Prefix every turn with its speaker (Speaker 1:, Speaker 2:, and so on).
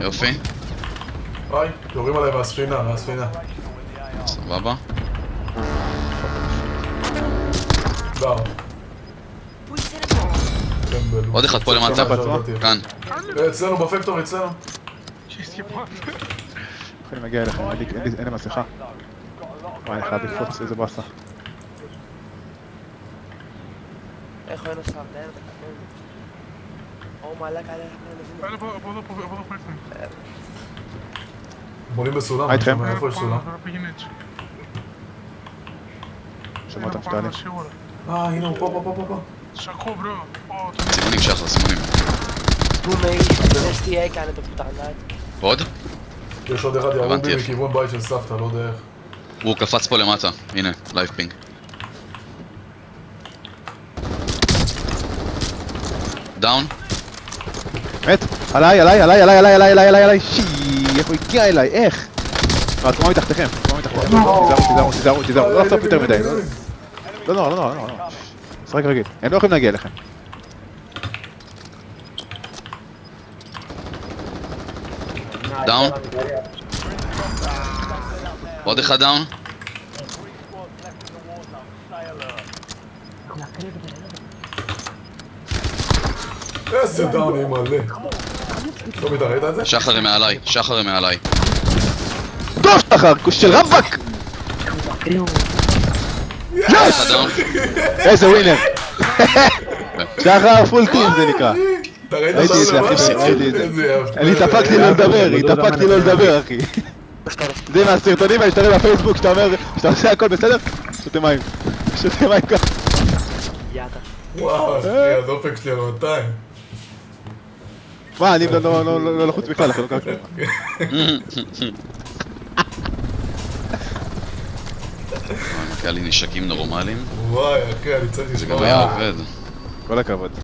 Speaker 1: יופי.
Speaker 2: היי, יורים עליי מהספינה.
Speaker 1: סבבה.
Speaker 2: דר.
Speaker 1: עוד אחד פה למטה. כאן.
Speaker 2: אצלנו בפקטור, אצלנו.
Speaker 3: יכולים להגיע אליכם, אין לי מסכה. וואי, חייב לקפוץ, איזה באסה.
Speaker 4: איך הוא נוסף? דיין את הכתוב. או מעלק עליך.
Speaker 2: בונים בסולם.
Speaker 3: מה איתכם?
Speaker 2: איפה יש סולם?
Speaker 3: שמע אותם שתעלים.
Speaker 2: הנה הוא פה.
Speaker 1: סימונים שחר, סימונים.
Speaker 4: STA כאן את העניים.
Speaker 1: עוד?
Speaker 2: יש עוד אחד ירום
Speaker 1: הבנתי
Speaker 2: בי
Speaker 1: איפה.
Speaker 2: מכיוון בית של סבתא, לא יודע איך.
Speaker 1: הוא קפץ פה למטה. הנה, לייב פינג. דאון.
Speaker 3: מת! עליי! שי, איך הוא הגיע אליי? איך? התרומה מתחתיכם, תיזהרו, לא לחטוף יותר מדי. לא. שחק רגיל, הם לא יכולים להגיע אליכם.
Speaker 1: דאון. עוד אחד דאון.
Speaker 2: איזה דאוני מלא. לא מתערית על זה?
Speaker 1: שחר הם מעליי.
Speaker 3: טוב שחר, של רמבק!
Speaker 1: אחד דאון.
Speaker 3: איזה ווינר! שחר פול טים זה נקרא.
Speaker 2: אתה ראית
Speaker 3: ראיתי את זה, אחי, ראיתי את זה. אני התאפקתי לא לדבר, אחי. זה מהסרטונים האלה שאתה רואה בפייסבוק, שאתה אומר, שאתה עושה הכל בסדר? שותה מים ככה.
Speaker 4: יאטה.
Speaker 2: וואו, אחי, הדופק שלי על 200.
Speaker 3: מה, אני לא לחוץ בכלל, אחי, לא קרה כלום.
Speaker 1: היה לי נשקים נורמליים.
Speaker 2: וואי, אחי, אני צריך
Speaker 1: זה
Speaker 2: לשמוע.
Speaker 1: גם היה עובד.
Speaker 3: כל הכבוד.